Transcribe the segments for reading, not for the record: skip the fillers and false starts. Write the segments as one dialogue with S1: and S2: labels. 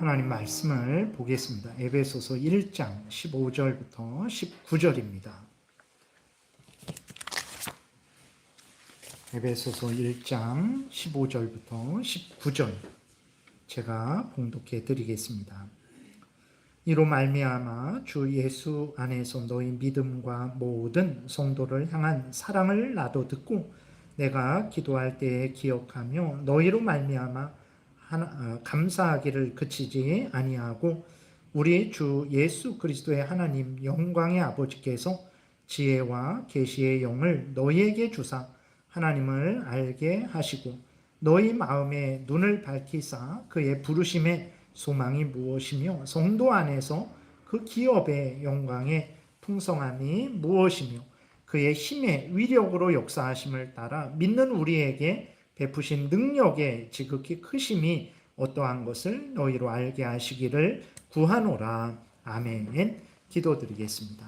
S1: 하나님 말씀을 보겠습니다. 에베소서 1장 15절부터 19절입니다. 에베소서 1장 15절부터 19절 제가 봉독해 드리겠습니다. 이로 말미암아 주 예수 안에서 너희 믿음과 모든 성도를 향한 사랑을 나도 듣고 내가 기도할 때에 기억하며 너희로 말미암아 감사하기를 그치지 아니하고 우리 주 예수 그리스도의 하나님 영광의 아버지께서 지혜와 계시의 영을 너희에게 주사 하나님을 알게 하시고 너희 마음의 눈을 밝히사 그의 부르심의 소망이 무엇이며 성도 안에서 그 기업의 영광의 풍성함이 무엇이며 그의 힘의 위력으로 역사하심을 따라 믿는 우리에게 베푸신 능력의 지극히 크심이 어떠한 것을 너희로 알게 하시기를 구하노라. 아멘. 기도드리겠습니다.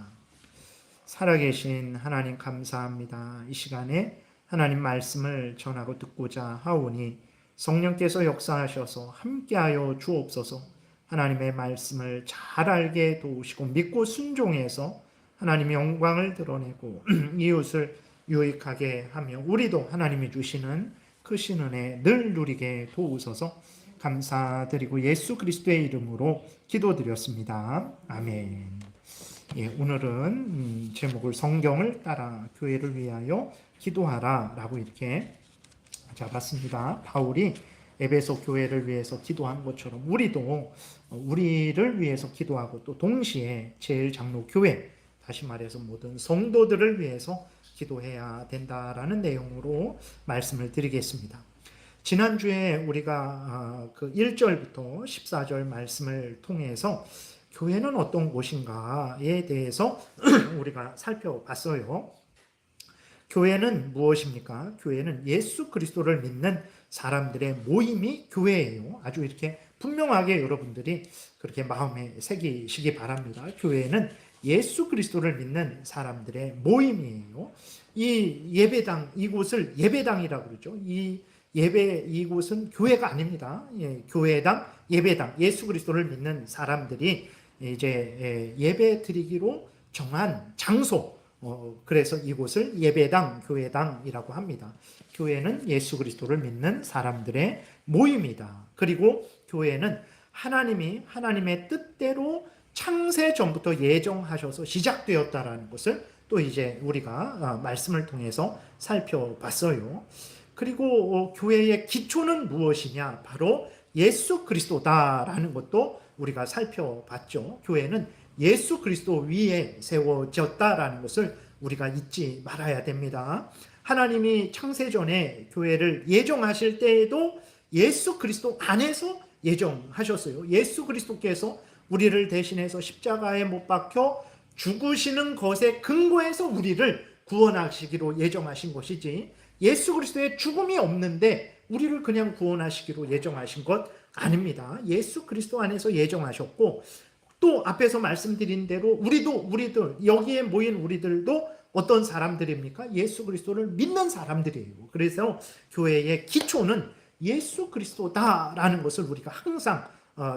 S1: 살아계신 하나님 감사합니다. 이 시간에 하나님 말씀을 전하고 듣고자 하오니 성령께서 역사하셔서 함께하여 주옵소서. 하나님의 말씀을 잘 알게 도우시고 믿고 순종해서 하나님의 영광을 드러내고 이웃을 유익하게 하며 우리도 하나님이 주시는 크신 은혜 늘 누리게 도우소서. 감사드리고 예수 그리스도의 이름으로 기도드렸습니다. 아멘. 오늘은 제목을 성경을 따라 교회를 위하여 기도하라 라고 이렇게 잡았습니다. 바울이 에베소 교회를 위해서 기도한 것처럼 우리도 우리를 위해서 기도하고 또 동시에 제일장로 교회, 다시 말해서 모든 성도들을 위해서 기도해야 된다라는 내용으로 말씀을 드리겠습니다. 지난주에 우리가 그 1절부터 14절 말씀을 통해서 교회는 어떤 곳인가에 대해서 우리가 살펴봤어요. 교회는 무엇입니까? 교회는 예수 그리스도를 믿는 사람들의 모임이 교회예요. 아주 이렇게 분명하게 여러분들이 그렇게 마음에 새기시기 바랍니다. 교회는 예수 그리스도를 믿는 사람들의 모임이에요. 이 예배당, 이곳을 예배당이라고 그러죠. 이곳은 교회가 아닙니다. 교회당, 예배당, 예수 그리스도를 믿는 사람들이 이제 예배 드리기로 정한 장소, 그래서 이곳을 예배당, 교회당이라고 합니다. 교회는 예수 그리스도를 믿는 사람들의 모임이다. 그리고 교회는 하나님이 하나님의 뜻대로 창세 전부터 예정하셔서 시작되었다라는 것을 또 이제 우리가 말씀을 통해서 살펴봤어요. 그리고 교회의 기초는 무엇이냐? 바로 예수 그리스도다라는 것도 우리가 살펴봤죠. 교회는 예수 그리스도 위에 세워졌다라는 것을 우리가 잊지 말아야 됩니다. 하나님이 창세전에 교회를 예정하실 때에도 예수 그리스도 안에서 예정하셨어요. 예수 그리스도께서 우리를 대신해서 십자가에 못 박혀 죽으시는 것에 근거해서 우리를 구원하시기로 예정하신 것이지 예수 그리스도의 죽음이 없는데 우리를 그냥 구원하시기로 예정하신 것 아닙니다. 예수 그리스도 안에서 예정하셨고 또 앞에서 말씀드린 대로 우리들 여기에 모인 우리들도 어떤 사람들입니까? 예수 그리스도를 믿는 사람들이에요. 그래서 교회의 기초는 예수 그리스도다라는 것을 우리가 항상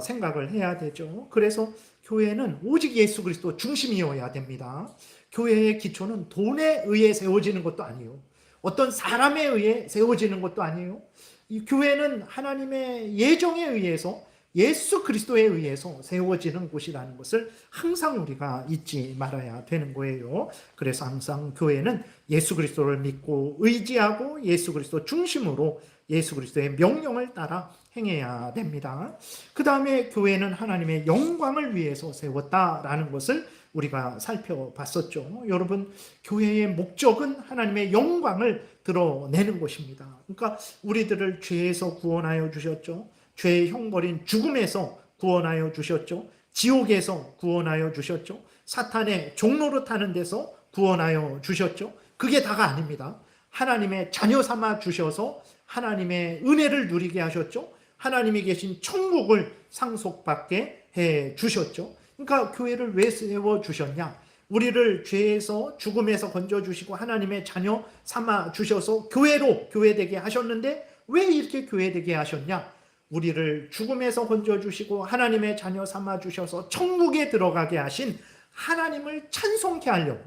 S1: 생각을 해야 되죠. 그래서 교회는 오직 예수 그리스도 중심이어야 됩니다. 교회의 기초는 돈에 의해 세워지는 것도 아니에요. 어떤 사람에 의해 세워지는 것도 아니에요. 이 교회는 하나님의 예정에 의해서 예수 그리스도에 의해서 세워지는 곳이라는 것을 항상 우리가 잊지 말아야 되는 거예요. 그래서 항상 교회는 예수 그리스도를 믿고 의지하고 예수 그리스도 중심으로 예수 그리스도의 명령을 따라 행해야 됩니다. 그 다음에 교회는 하나님의 영광을 위해서 세웠다라는 것을 우리가 살펴봤었죠. 여러분, 교회의 목적은 하나님의 영광을 드러내는 것입니다. 그러니까 우리들을 죄에서 구원하여 주셨죠. 죄의 형벌인 죽음에서 구원하여 주셨죠. 지옥에서 구원하여 주셨죠. 사탄의 종로로 타는 데서 구원하여 주셨죠. 그게 다가 아닙니다. 하나님의 자녀 삼아 주셔서 하나님의 은혜를 누리게 하셨죠. 하나님이 계신 천국을 상속받게 해 주셨죠. 그러니까 교회를 왜 세워주셨냐? 우리를 죄에서 죽음에서 건져주시고 하나님의 자녀 삼아 주셔서 교회되게 하셨는데 왜 이렇게 교회되게 하셨냐? 우리를 죽음에서 건져주시고 하나님의 자녀 삼아주셔서 천국에 들어가게 하신 하나님을 찬송케 하려고,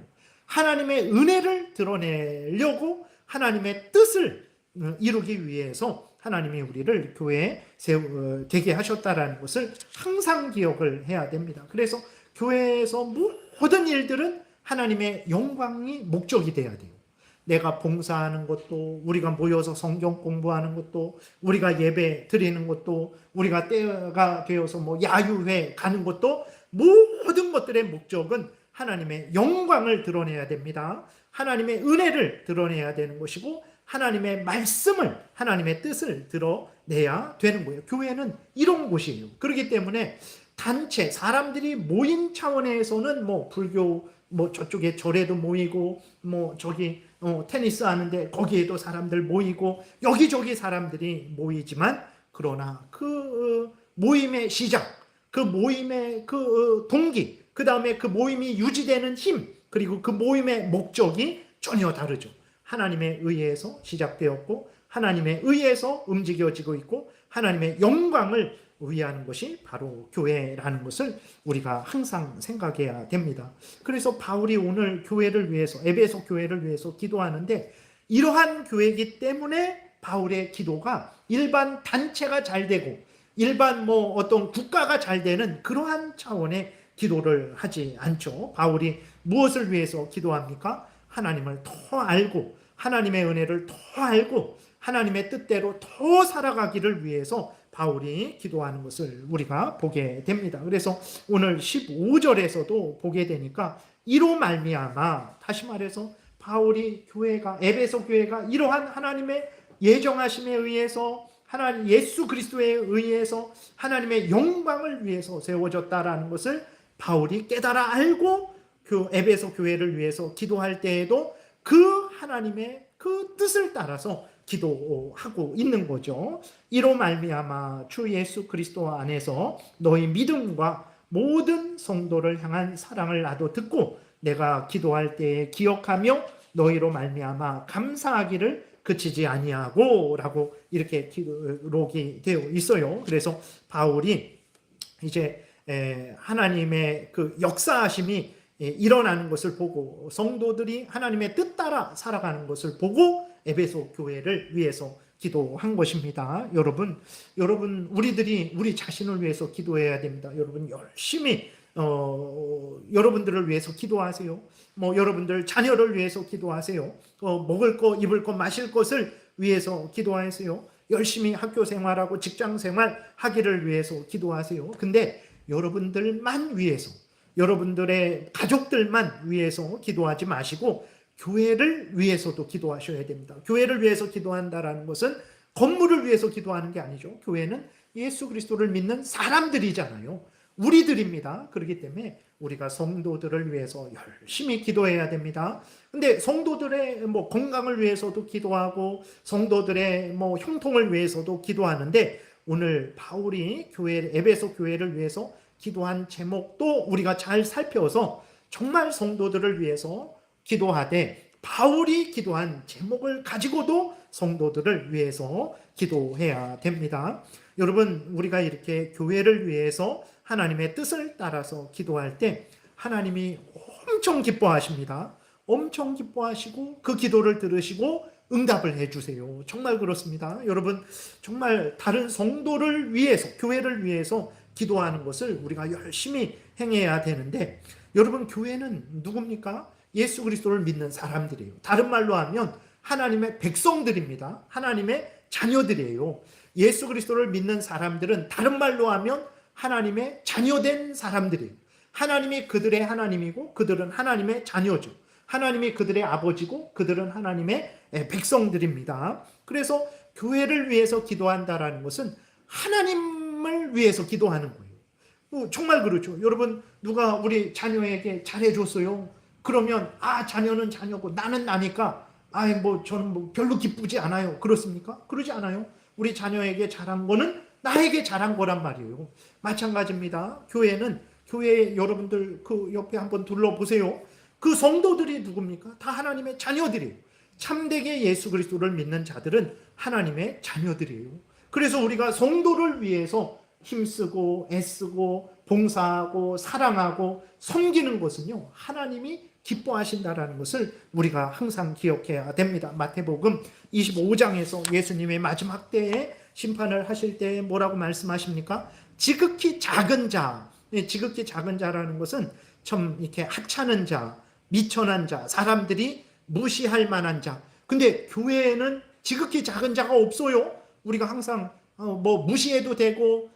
S1: 하나님의 은혜를 드러내려고, 하나님의 뜻을 이루기 위해서 하나님이 우리를 교회에 되게 하셨다라는 것을 항상 기억을 해야 됩니다. 그래서 교회에서 모든 일들은 하나님의 영광이 목적이 돼야 돼요. 내가 봉사하는 것도, 우리가 모여서 성경 공부하는 것도, 우리가 예배 드리는 것도, 우리가 때가 되어서 야유회 가는 것도, 모든 것들의 목적은 하나님의 영광을 드러내야 됩니다. 하나님의 은혜를 드러내야 되는 것이고, 하나님의 말씀을, 하나님의 뜻을 드러내야 되는 거예요. 교회는 이런 곳이에요. 그렇기 때문에 단체, 사람들이 모인 차원에서는 불교, 저쪽에 절에도 모이고, 저기 테니스 하는데 거기에도 사람들 모이고, 여기저기 사람들이 모이지만, 그러나 그 모임의 시작, 그 모임의 그 동기, 그 다음에 그 모임이 유지되는 힘, 그리고 그 모임의 목적이 전혀 다르죠. 하나님에 의해서 시작되었고, 하나님에 의해서 움직여지고 있고, 하나님의 영광을 위하는 것이 바로 교회라는 것을 우리가 항상 생각해야 됩니다. 그래서 바울이 오늘 교회를 위해서, 에베소 교회를 위해서 기도하는데, 이러한 교회이기 때문에 바울의 기도가 일반 단체가 잘 되고, 일반 어떤 국가가 잘 되는 그러한 차원의 기도를 하지 않죠. 바울이 무엇을 위해서 기도합니까? 하나님을 더 알고, 하나님의 은혜를 더 알고, 하나님의 뜻대로 더 살아가기를 위해서 바울이 기도하는 것을 우리가 보게 됩니다. 그래서 오늘 15절에서도 보게 되니까, 이로 말미암아, 다시 말해서 바울이 교회가, 에베소 교회가 이러한 하나님의 예정하심에 의해서, 하나님 예수 그리스도에 의해서 하나님의 영광을 위해서 세워졌다라는 것을 바울이 깨달아 알고 그 에베소 교회를 위해서 기도할 때에도 그 하나님의 그 뜻을 따라서 기도하고 있는 거죠. 이로 말미암아 주 예수 그리스도 안에서 너희 믿음과 모든 성도를 향한 사랑을 나도 듣고, 내가 기도할 때에 기억하며 너희로 말미암아 감사하기를 그치지 아니하고, 라고 이렇게 기록이 되어 있어요. 그래서 바울이 이제 하나님의 그 역사하심이 일어나는 것을 보고, 성도들이 하나님의 뜻 따라 살아가는 것을 보고 에베소 교회를 위해서 기도한 것입니다. 여러분, 우리들이 우리 자신을 위해서 기도해야 됩니다. 여러분 열심히 여러분들을 위해서 기도하세요. 여러분들 자녀를 위해서 기도하세요. 먹을 거, 입을 거, 마실 것을 위해서 기도하세요. 열심히 학교 생활하고 직장 생활 하기를 위해서 기도하세요. 근데 여러분들만 위해서, 여러분들의 가족들만 위해서 기도하지 마시고 교회를 위해서도 기도하셔야 됩니다. 교회를 위해서 기도한다라는 것은 건물을 위해서 기도하는 게 아니죠. 교회는 예수 그리스도를 믿는 사람들이잖아요. 우리들입니다. 그렇기 때문에 우리가 성도들을 위해서 열심히 기도해야 됩니다. 근데 성도들의 건강을 위해서도 기도하고, 성도들의 형통을 위해서도 기도하는데, 오늘 바울이 에베소 교회를 위해서 기도한 제목도 우리가 잘 살펴서 정말 성도들을 위해서 기도하되, 바울이 기도한 제목을 가지고도 성도들을 위해서 기도해야 됩니다. 여러분, 우리가 이렇게 교회를 위해서 하나님의 뜻을 따라서 기도할 때 하나님이 엄청 기뻐하십니다. 엄청 기뻐하시고 그 기도를 들으시고 응답을 해주세요. 정말 그렇습니다. 여러분, 정말 다른 성도를 위해서, 교회를 위해서 기도하는 것을 우리가 열심히 행해야 되는데, 여러분, 교회는 누굽니까? 예수 그리스도를 믿는 사람들이에요. 다른 말로 하면 하나님의 백성들입니다. 하나님의 자녀들이에요. 예수 그리스도를 믿는 사람들은 다른 말로 하면 하나님의 자녀된 사람들이에요. 하나님이 그들의 하나님이고 그들은 하나님의 자녀죠. 하나님이 그들의 아버지고 그들은 하나님의 백성들입니다. 그래서 교회를 위해서 기도한다라는 것은 하나님을 위해서 기도하는 거예요. 정말 그렇죠. 여러분, 누가 우리 자녀에게 잘해줬어요. 그러면 자녀는 자녀고 나는 나니까 저는 별로 기쁘지 않아요. 그렇습니까? 그러지 않아요. 우리 자녀에게 잘한 거는 나에게 잘한 거란 말이에요. 마찬가지입니다. 교회 여러분들 그 옆에 한번 둘러보세요. 그 성도들이 누굽니까? 다 하나님의 자녀들이에요. 참되게 예수 그리스도를 믿는 자들은 하나님의 자녀들이에요. 그래서 우리가 성도를 위해서 힘쓰고 애쓰고 봉사하고 사랑하고 섬기는 것은요, 하나님이 기뻐하신다라는 것을 우리가 항상 기억해야 됩니다. 마태복음 25장에서 예수님의 마지막 때에 심판을 하실 때 뭐라고 말씀하십니까? 지극히 작은 자, 지극히 작은 자라는 것은 참 이렇게 하찮은 자, 미천한 자, 사람들이 무시할 만한 자. 근데 교회에는 지극히 작은 자가 없어요. 우리가 항상 뭐 무시해도 되고,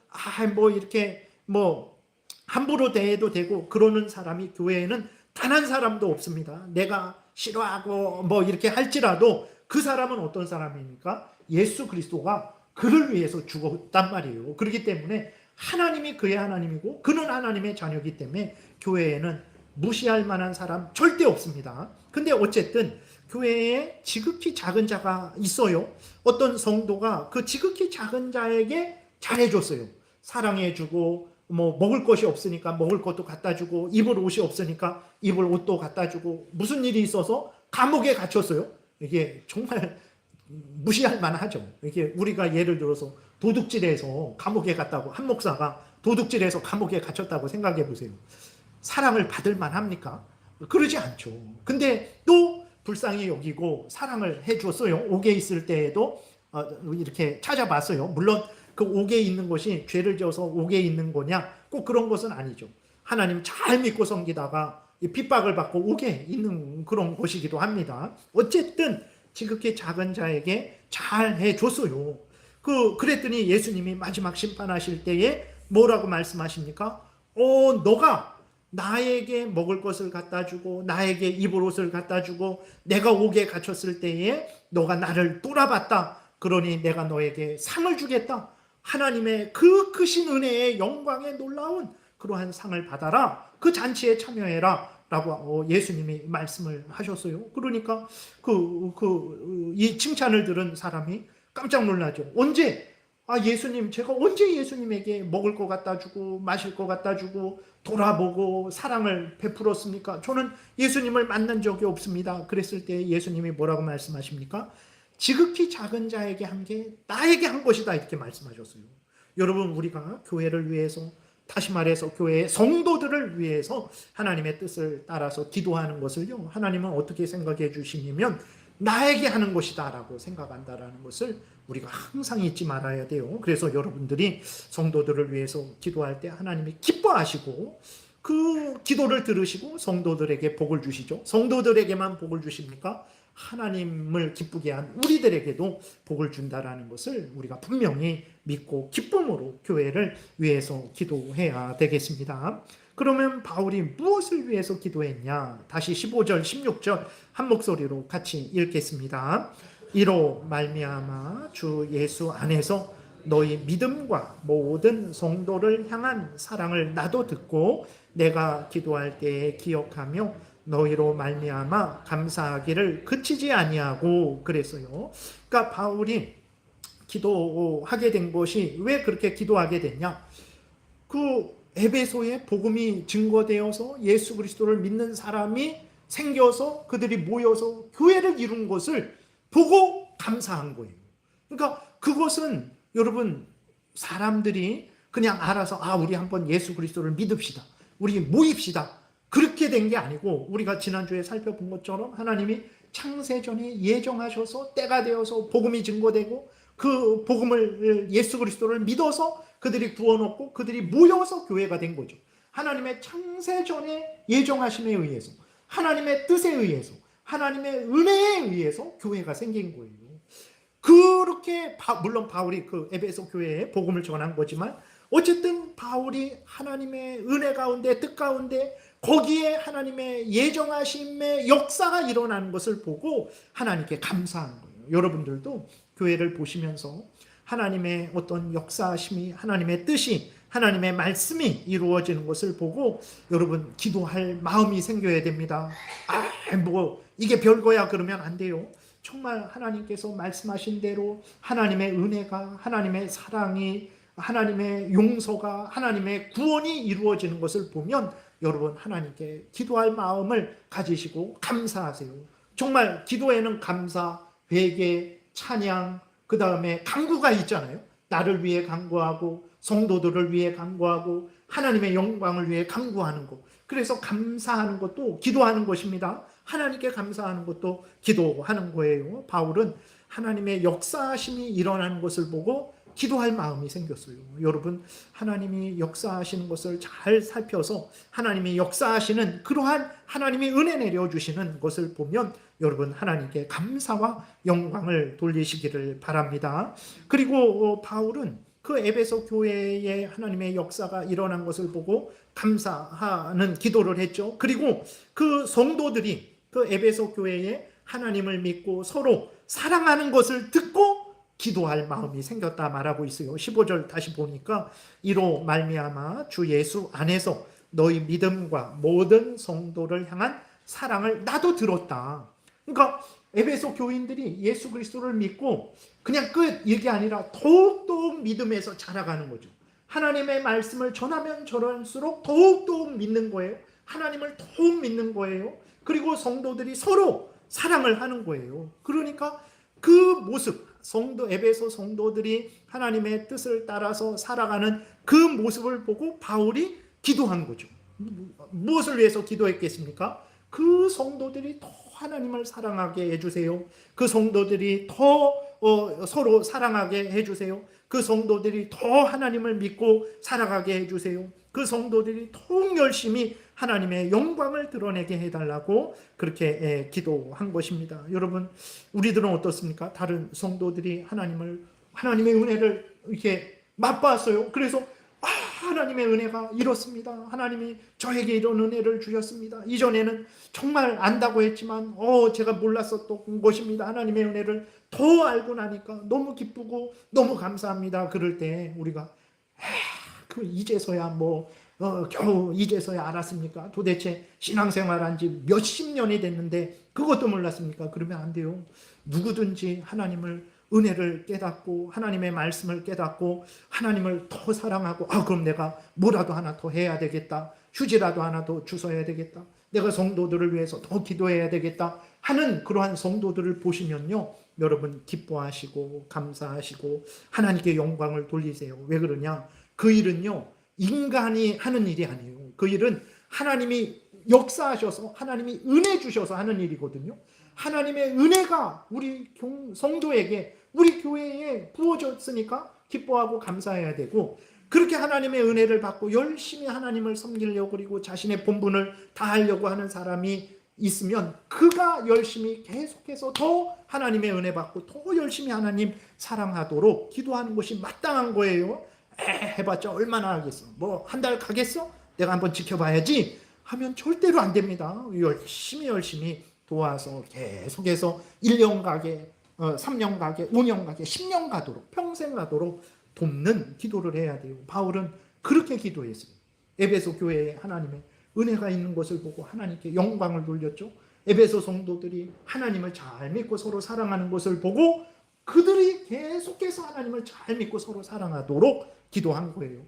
S1: 뭐 이렇게 뭐 함부로 대해도 되고 그러는 사람이 교회에는 단 한 사람도 없습니다. 내가 싫어하고 뭐 이렇게 할지라도 그 사람은 어떤 사람입니까? 예수 그리스도가 그를 위해서 죽었단 말이에요. 그렇기 때문에 하나님이 그의 하나님이고 그는 하나님의 자녀이기 때문에 교회에는 무시할 만한 사람 절대 없습니다. 근데 어쨌든 교회에 지극히 작은 자가 있어요. 어떤 성도가 그 지극히 작은 자에게 잘해줬어요. 사랑해주고 뭐 먹을 것이 없으니까 먹을 것도 갖다 주고 입을 옷이 없으니까 입을 옷도 갖다 주고 무슨 일이 있어서 감옥에 갇혔어요. 이게 정말 무시할 만하죠. 이게 우리가 예를 들어서 도둑질해서 감옥에 갔다고, 한 목사가 도둑질해서 감옥에 갇혔다고 생각해 보세요. 사랑을 받을 만합니까? 그러지 않죠. 근데 또 불쌍히 여기고 사랑을 해줬어요. 옥에 있을 때에도 이렇게 찾아봤어요. 물론 그 옥에 있는 것이 죄를 지어서 옥에 있는 거냐? 꼭 그런 것은 아니죠. 하나님 잘 믿고 섬기다가 핍박을 받고 옥에 있는 그런 것이기도 합니다. 어쨌든 지극히 작은 자에게 잘 해줬어요. 그랬더니 예수님이 마지막 심판하실 때에 뭐라고 말씀하십니까? 너가 나에게 먹을 것을 갖다 주고 나에게 입을 옷을 갖다 주고 내가 옥에 갇혔을 때에 너가 나를 돌아봤다. 그러니 내가 너에게 상을 주겠다. 하나님의 그 크신 은혜의 영광에 놀라운 그러한 상을 받아라. 그 잔치에 참여해라. 라고 예수님이 말씀을 하셨어요. 그러니까 이 칭찬을 들은 사람이 깜짝 놀라죠. 언제? 예수님, 제가 언제 예수님에게 먹을 것 갖다 주고 마실 것 갖다 주고 돌아보고 사랑을 베풀었습니까? 저는 예수님을 만난 적이 없습니다. 그랬을 때 예수님이 뭐라고 말씀하십니까? 지극히 작은 자에게 한 게 나에게 한 것이다, 이렇게 말씀하셨어요. 여러분, 우리가 교회를 위해서, 다시 말해서 교회의 성도들을 위해서 하나님의 뜻을 따라서 기도하는 것을요, 하나님은 어떻게 생각해 주시냐면 나에게 하는 것이다 라고 생각한다라는 것을 우리가 항상 잊지 말아야 돼요. 그래서 여러분들이 성도들을 위해서 기도할 때 하나님이 기뻐하시고 그 기도를 들으시고 성도들에게 복을 주시죠. 성도들에게만 복을 주십니까? 하나님을 기쁘게 한 우리들에게도 복을 준다라는 것을 우리가 분명히 믿고 기쁨으로 교회를 위해서 기도해야 되겠습니다. 그러면 바울이 무엇을 위해서 기도했냐? 다시 15절, 16절 한 목소리로 같이 읽겠습니다. 이로 말미암아 주 예수 안에서 너희 믿음과 모든 성도를 향한 사랑을 나도 듣고 내가 기도할 때에 기억하며 너희로 말미암아 감사하기를 그치지 아니하고 그랬어요. 그러니까 바울이 기도하게 된 것이 왜 그렇게 기도하게 됐냐? 에베소에 복음이 증거되어서 예수 그리스도를 믿는 사람이 생겨서 그들이 모여서 교회를 이룬 것을 보고 감사한 거예요. 그러니까 그것은 여러분 사람들이 그냥 알아서 우리 한번 예수 그리스도를 믿읍시다. 우리 모입시다. 그렇게 된 게 아니고 우리가 지난주에 살펴본 것처럼 하나님이 창세전에 예정하셔서 때가 되어서 복음이 증거되고 그 복음을 예수 그리스도를 믿어서 그들이 구원 얻고 그들이 모여서 교회가 된 거죠. 하나님의 창세전에 예정하심에 의해서 하나님의 뜻에 의해서 하나님의 은혜에 의해서 교회가 생긴 거예요. 그렇게 물론 바울이 그 에베소 교회에 복음을 전한 거지만 어쨌든 바울이 하나님의 은혜 가운데 뜻 가운데 거기에 하나님의 예정하심의 역사가 일어나는 것을 보고 하나님께 감사한 거예요. 여러분들도 교회를 보시면서 하나님의 어떤 역사하심이 하나님의 뜻이 하나님의 말씀이 이루어지는 것을 보고 여러분 기도할 마음이 생겨야 됩니다. 이게 별거야 그러면 안 돼요. 정말 하나님께서 말씀하신 대로 하나님의 은혜가 하나님의 사랑이 하나님의 용서가 하나님의 구원이 이루어지는 것을 보면 여러분 하나님께 기도할 마음을 가지시고 감사하세요. 정말 기도에는 감사, 회개, 찬양, 그 다음에 간구가 있잖아요. 나를 위해 간구하고 성도들을 위해 간구하고 하나님의 영광을 위해 간구하는 것. 그래서 감사하는 것도 기도하는 것입니다. 하나님께 감사하는 것도 기도하는 거예요. 바울은 하나님의 역사하심이 일어나는 것을 보고 기도할 마음이 생겼어요. 여러분, 하나님이 역사하시는 것을 잘 살펴서 하나님이 역사하시는 그러한 하나님이 은혜 내려주시는 것을 보면 여러분, 하나님께 감사와 영광을 돌리시기를 바랍니다. 그리고 바울은 그 에베소 교회에 하나님의 역사가 일어난 것을 보고 감사하는 기도를 했죠. 그리고 그 성도들이 그 에베소 교회에 하나님을 믿고 서로 사랑하는 것을 듣고 기도할 마음이 생겼다 말하고 있어요. 15절 다시 보니까 이로 말미암아 주 예수 안에서 너희 믿음과 모든 성도를 향한 사랑을 나도 들었다. 그러니까 에베소 교인들이 예수 그리스도를 믿고 그냥 끝 이게 아니라 더욱더욱 믿음에서 자라가는 거죠. 하나님의 말씀을 전하면 전할수록 더욱더욱 믿는 거예요. 하나님을 더욱 믿는 거예요. 그리고 성도들이 서로 사랑을 하는 거예요. 그러니까 그 모습, 에베소 성도들이 하나님의 뜻을 따라서 살아가는 그 모습을 보고 바울이 기도한 거죠. 무엇을 위해서 기도했겠습니까? 그 성도들이 더 하나님을 사랑하게 해주세요. 그 성도들이 더 서로 사랑하게 해주세요. 그 성도들이 더 하나님을 믿고 살아가게 해주세요. 그 성도들이 더욱 열심히 하나님의 영광을 드러내게 해달라고 그렇게 기도한 것입니다. 여러분, 우리들은 어떻습니까? 다른 성도들이 하나님의 은혜를 이렇게 맛봤어요. 그래서 하나님의 은혜가 이렇습니다. 하나님이 저에게 이런 은혜를 주셨습니다. 이전에는 정말 안다고 했지만 제가 몰랐었던 것입니다. 하나님의 은혜를 더 알고 나니까 너무 기쁘고 너무 감사합니다. 그럴 때 우리가 이제서야 겨우 이제서야 알았습니까? 도대체 신앙생활한 지 몇십 년이 됐는데 그것도 몰랐습니까? 그러면 안 돼요. 누구든지 하나님을 은혜를 깨닫고 하나님의 말씀을 깨닫고 하나님을 더 사랑하고 그럼 내가 뭐라도 하나 더 해야 되겠다. 휴지라도 하나 더 주워야 되겠다. 내가 성도들을 위해서 더 기도해야 되겠다 하는 그러한 성도들을 보시면요. 여러분 기뻐하시고 감사하시고 하나님께 영광을 돌리세요. 왜 그러냐? 그 일은요. 인간이 하는 일이 아니에요. 그 일은 하나님이 역사하셔서 하나님이 은혜 주셔서 하는 일이거든요. 하나님의 은혜가 우리 성도에게 우리 교회에 부어졌으니까 기뻐하고 감사해야 되고 그렇게 하나님의 은혜를 받고 열심히 하나님을 섬기려고 그리고 자신의 본분을 다하려고 하는 사람이 있으면 그가 열심히 계속해서 더 하나님의 은혜 받고 더 열심히 하나님 사랑하도록 기도하는 것이 마땅한 거예요. 해봤자 얼마나 하겠어? 한 달 가겠어? 내가 한번 지켜봐야지 하면 절대로 안 됩니다. 열심히 도와서 계속해서 1년 가게 3년 가게 5년 가게 10년 가도록 평생 가도록 돕는 기도를 해야 돼요. 바울은 그렇게 기도했어요. 에베소 교회에 하나님의 은혜가 있는 것을 보고 하나님께 영광을 돌렸죠. 에베소 성도들이 하나님을 잘 믿고 서로 사랑하는 것을 보고 그들이 계속해서 하나님을 잘 믿고 서로 사랑하도록 기도한 거예요.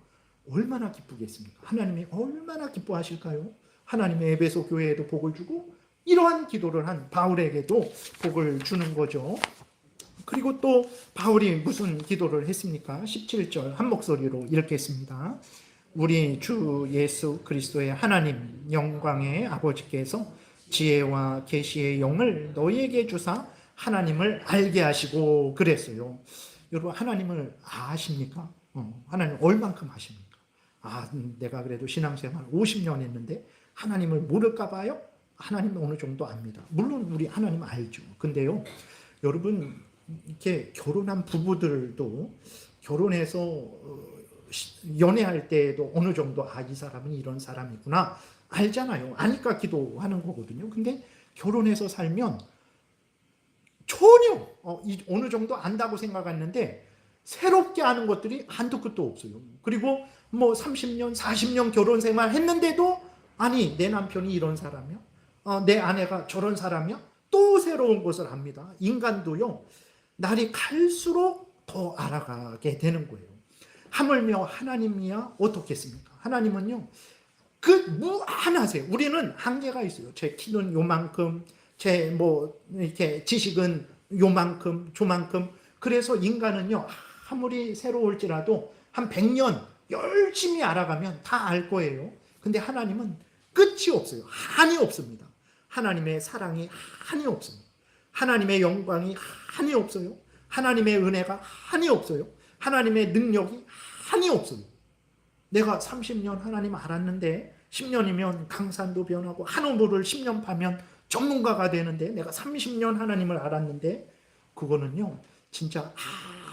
S1: 얼마나 기쁘겠습니까? 하나님이 얼마나 기뻐하실까요? 하나님의 에베소 교회에도 복을 주고 이러한 기도를 한 바울에게도 복을 주는 거죠. 그리고 또 바울이 무슨 기도를 했습니까? 17절 한 목소리로 읽겠습니다. 우리 주 예수 그리스도의 하나님 영광의 아버지께서 지혜와 계시의 영을 너희에게 주사 하나님을 알게 하시고 그랬어요. 여러분 하나님을 아십니까? 하나님 얼만큼 아십니까? 내가 그래도 신앙생활 50년 했는데 하나님을 모를까 봐요? 하나님은 어느 정도 압니다. 물론 우리 하나님 알죠. 근데요, 여러분 이렇게 결혼한 부부들도 결혼해서 연애할 때에도 어느 정도 이 사람은 이런 사람이구나 알잖아요. 아니까 기도하는 거거든요. 근데 결혼해서 살면 전혀 어느 정도 안다고 생각했는데 새롭게 아는 것들이 한도 끝도 없어요. 그리고 30년, 40년 결혼 생활 했는데도 아니 내 남편이 이런 사람이야? 내 아내가 저런 사람이야? 또 새로운 것을 압니다. 인간도요. 날이 갈수록 더 알아가게 되는 거예요. 하물며 하나님이야 어떻겠습니까? 하나님은요. 무한하세요. 우리는 한계가 있어요. 제 키는 요만큼, 이렇게 지식은 요만큼, 조만큼. 그래서 인간은요. 아무리 새로울지라도 한 100년 열심히 알아가면 다 알 거예요. 근데 하나님은 끝이 없어요. 한이 없습니다. 하나님의 사랑이 한이 없습니다. 하나님의 영광이 한이 없어요. 하나님의 은혜가 한이 없어요. 하나님의 능력이 한이 없어요. 내가 30년 하나님 알았는데 10년이면 강산도 변하고 한 우물을 10년 파면 전문가가 되는데 내가 30년 하나님을 알았는데 그거는요 진짜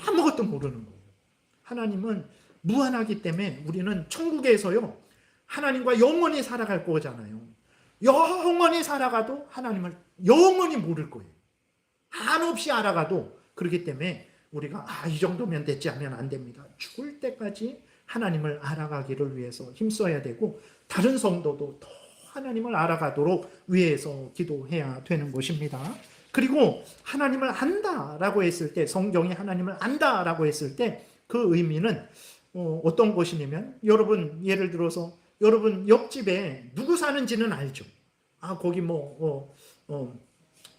S1: 아무것도 모르는 거예요. 하나님은 무한하기 때문에 우리는 천국에서요 하나님과 영원히 살아갈 거잖아요. 영원히 살아가도 하나님을 영원히 모를 거예요. 한없이 알아가도. 그렇기 때문에 우리가 이 정도면 됐지 하면 안 됩니다. 죽을 때까지 하나님을 알아가기를 위해서 힘써야 되고 다른 성도도 더 하나님을 알아가도록 위해서 기도해야 되는 것입니다. 그리고 하나님을 안다라고 했을 때, 성경이 하나님을 안다라고 했을 때 그 의미는 어떤 것이냐면, 여러분 예를 들어서 여러분 옆집에 누구 사는지는 알죠. 거기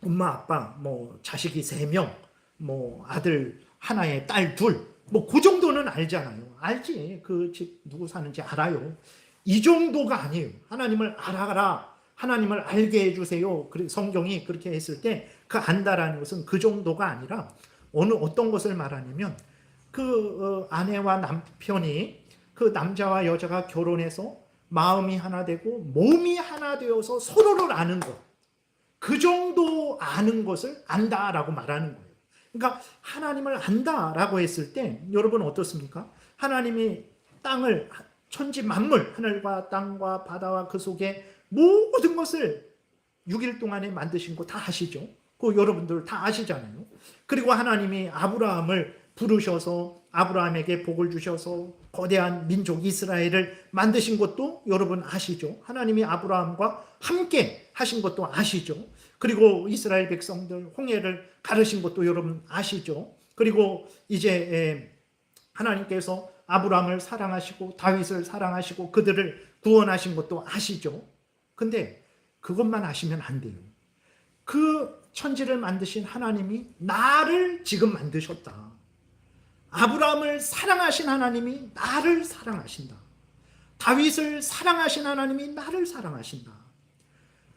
S1: 엄마 아빠 자식이 3명, 아들 하나에 딸 2, 그 정도는 알잖아요. 알지. 그 집 누구 사는지 알아요. 이 정도가 아니에요. 하나님을 알아가라. 하나님을 알게 해주세요. 성경이 그렇게 했을 때 그 안다라는 것은 그 정도가 아니라 어떤 것을 말하냐면 그 아내와 남편이 그 남자와 여자가 결혼해서 마음이 하나 되고 몸이 하나 되어서 서로를 아는 것. 그 정도 아는 것을 안다라고 말하는 거예요. 그러니까 하나님을 안다라고 했을 때 여러분 어떻습니까? 하나님이 땅을 천지 만물, 하늘과 땅과 바다와 그 속에 모든 것을 6일 동안에 만드신 거 다 아시죠? 그 여러분들 다 아시잖아요. 그리고 하나님이 아브라함을 부르셔서 아브라함에게 복을 주셔서 거대한 민족 이스라엘을 만드신 것도 여러분 아시죠? 하나님이 아브라함과 함께 하신 것도 아시죠? 그리고 이스라엘 백성들 홍해를 가르신 것도 여러분 아시죠? 그리고 이제 하나님께서 아브라함을 사랑하시고 다윗을 사랑하시고 그들을 구원하신 것도 아시죠? 근데 그것만 아시면 안 돼요. 그 천지를 만드신 하나님이 나를 지금 만드셨다. 아브라함을 사랑하신 하나님이 나를 사랑하신다. 다윗을 사랑하신 하나님이 나를 사랑하신다.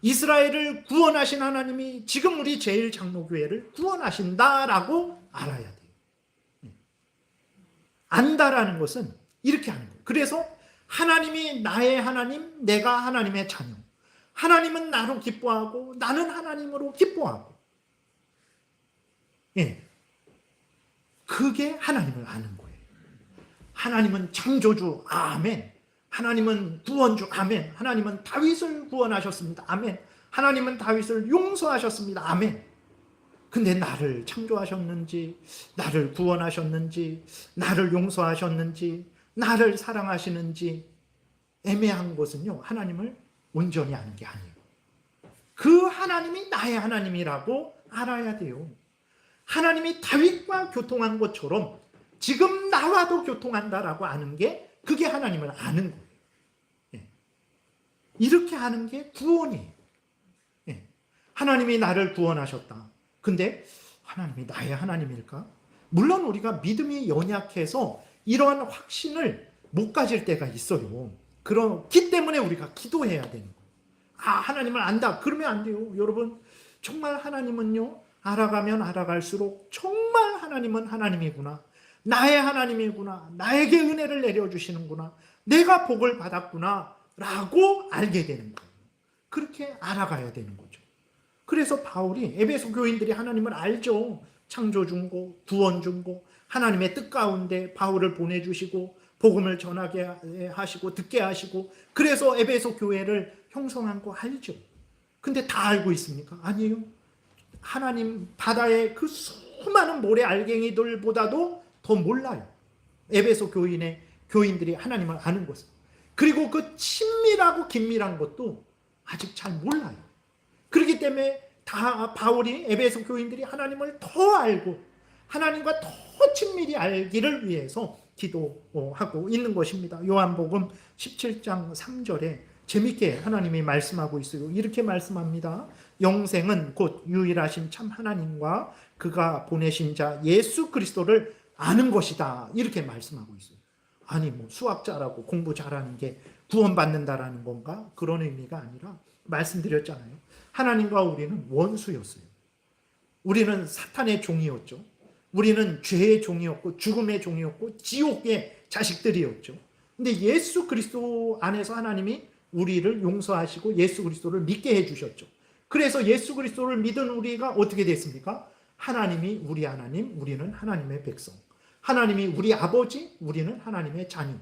S1: 이스라엘을 구원하신 하나님이 지금 우리 제일장로교회를 구원하신다라고 알아야 돼요. 안다라는 것은 이렇게 하는 거예요. 그래서 하나님이 나의 하나님, 내가 하나님의 자녀. 하나님은 나로 기뻐하고 나는 하나님으로 기뻐하고. 그게 하나님을 아는 거예요. 하나님은 창조주, 아멘. 하나님은 구원주, 아멘. 하나님은 다윗을 구원하셨습니다, 아멘. 하나님은 다윗을 용서하셨습니다, 아멘. 근데 나를 창조하셨는지, 나를 구원하셨는지, 나를 용서하셨는지, 나를 사랑하시는지 애매한 것은요, 하나님을 온전히 아는 게 아니에요. 그 하나님이 나의 하나님이라고 알아야 돼요. 하나님이 다윗과 교통한 것처럼 지금 나와도 교통한다라고 아는 게 그게 하나님을 아는 거예요. 이렇게 하는 게 구원이에요. 하나님이 나를 구원하셨다. 근데 하나님이 나의 하나님일까? 물론 우리가 믿음이 연약해서 이러한 확신을 못 가질 때가 있어요. 그렇기 때문에 우리가 기도해야 되는 거예요. 하나님을 안다. 그러면 안 돼요. 여러분, 정말 하나님은요, 알아가면 알아갈수록 정말 하나님은 하나님이구나. 나의 하나님이구나. 나에게 은혜를 내려주시는구나. 내가 복을 받았구나. 라고 알게 되는 거예요. 그렇게 알아가야 되는 거죠. 그래서 바울이 에베소 교인들이 하나님을 알죠. 창조주고 구원주고 하나님의 뜻 가운데 바울을 보내주시고 복음을 전하게 하시고 듣게 하시고 그래서 에베소 교회를 형성한 거 알죠. 근데 다 알고 있습니까? 아니에요. 하나님 바다의 그 수많은 모래 알갱이들보다도 더 몰라요. 에베소 교인들이 하나님을 아는 것은. 그리고 그 친밀하고 긴밀한 것도 아직 잘 몰라요. 그렇기 때문에 바울이 에베소 교인들이 하나님을 더 알고 하나님과 더 친밀히 알기를 위해서 기도하고 있는 것입니다. 요한복음 17장 3절에 재밌게 하나님이 말씀하고 있어요. 이렇게 말씀합니다. 영생은 곧 유일하신 참 하나님과 그가 보내신 자 예수 그리스도를 아는 것이다. 이렇게 말씀하고 있어요. 아니 뭐 수학 잘하고 공부 잘하는 게 구원받는다라는 건가? 그런 의미가 아니라 말씀드렸잖아요. 하나님과 우리는 원수였어요. 우리는 사탄의 종이었죠. 우리는 죄의 종이었고 죽음의 종이었고 지옥의 자식들이었죠. 근데 예수 그리스도 안에서 하나님이 우리를 용서하시고 예수 그리스도를 믿게 해주셨죠. 그래서 예수 그리스도를 믿은 우리가 어떻게 됐습니까? 하나님이 우리 하나님, 우리는 하나님의 백성. 하나님이 우리 아버지, 우리는 하나님의 자녀.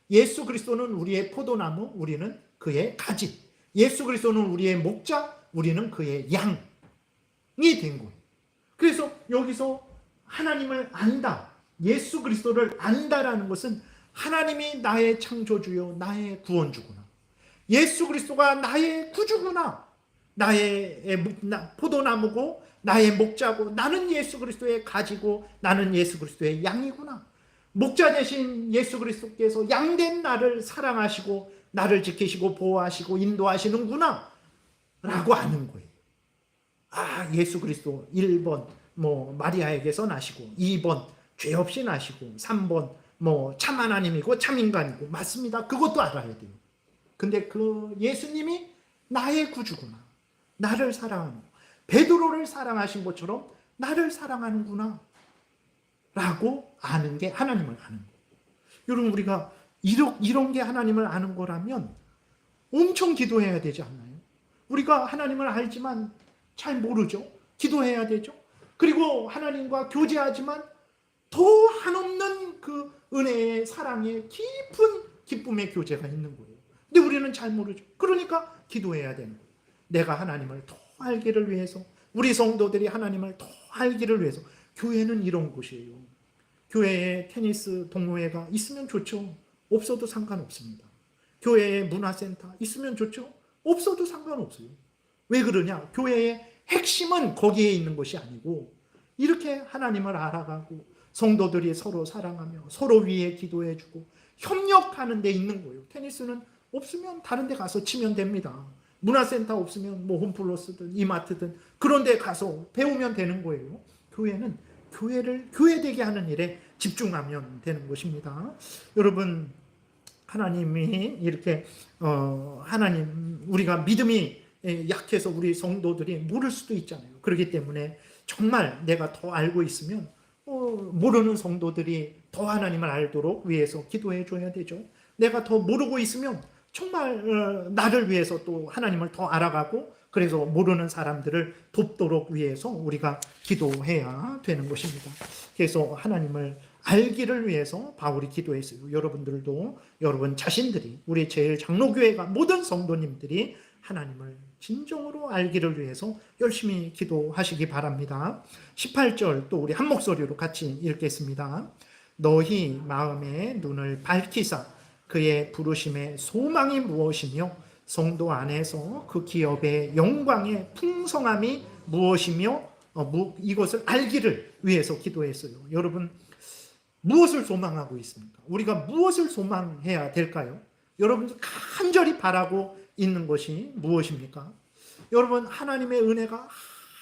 S1: 예수 그리스도는 우리의 포도나무, 우리는 그의 가지. 예수 그리스도는 우리의 목자, 우리는 그의 양이 된 거예요. 그래서 여기서 하나님을 안다, 예수 그리스도를 안다라는 것은 하나님이 나의 창조주요 나의 구원주구나, 예수 그리스도가 나의 구주구나, 나의 포도나무고 나의 목자고 나는 예수 그리스도의 가지고 나는 예수 그리스도의 양이구나, 목자 대신 예수 그리스도께서 양된 나를 사랑하시고 나를 지키시고 보호하시고 인도하시는구나 라고 아는 거예요. 아, 예수 그리스도 1번 뭐 마리아에게서 나시고 2번 죄 없이 나시고 3번 뭐 참 하나님이고 참 인간이고 맞습니다. 그것도 알아야 돼요. 근데 그 예수님이 나의 구주구나, 나를 사랑하는, 베드로를 사랑하신 것처럼 나를 사랑하는구나 라고 아는 게 하나님을 아는 거예요. 여러분, 우리가 이런 게 하나님을 아는 거라면 엄청 기도해야 되지 않나요? 우리가 하나님을 알지만 잘 모르죠. 기도해야 되죠. 그리고 하나님과 교제하지만 더 한없는 그 은혜의 사랑의 깊은 기쁨의 교제가 있는 거예요. 근데 우리는 잘 모르죠. 그러니까 기도해야 되는 거예요. 내가 하나님을 더 알기를 위해서, 우리 성도들이 하나님을 더 알기를 위해서. 교회는 이런 곳이에요. 교회에 테니스 동호회가 있으면 좋죠. 없어도 상관없습니다. 교회에 문화센터 있으면 좋죠. 없어도 상관없어요. 왜 그러냐? 교회의 핵심은 거기에 있는 것이 아니고 이렇게 하나님을 알아가고 성도들이 서로 사랑하며 서로 위해 기도해주고 협력하는 데 있는 거예요. 테니스는 없으면 다른 데 가서 치면 됩니다. 문화센터 없으면 뭐 홈플러스든 이마트든 그런 데 가서 배우면 되는 거예요. 교회는 교회를 교회되게 하는 일에 집중하면 되는 것입니다. 여러분, 하나님이 이렇게 하나님, 우리가 믿음이 약해서 우리 성도들이 모를 수도 있잖아요. 그렇기 때문에 정말 내가 더 알고 있으면 모르는 성도들이 더 하나님을 알도록 위해서 기도해 줘야 되죠. 내가 더 모르고 있으면 정말 나를 위해서 또 하나님을 더 알아가고 그래서 모르는 사람들을 돕도록 위해서 우리가 기도해야 되는 것입니다. 그래서 하나님을 알기를 위해서 바울이 기도했어요. 여러분들도 여러분 자신들이, 우리 제일 장로교회가 모든 성도님들이 하나님을 진정으로 알기를 위해서 열심히 기도하시기 바랍니다. 18절 또 우리 한 목소리로 같이 읽겠습니다. 너희 마음의 눈을 밝히사 그의 부르심의 소망이 무엇이며 성도 안에서 그 기업의 영광의 풍성함이 무엇이며 이것을 알기를 위해서 기도했어요. 여러분, 무엇을 소망하고 있습니까? 우리가 무엇을 소망해야 될까요? 여러분들 간절히 바라고 있는 것이 무엇입니까? 여러분, 하나님의 은혜가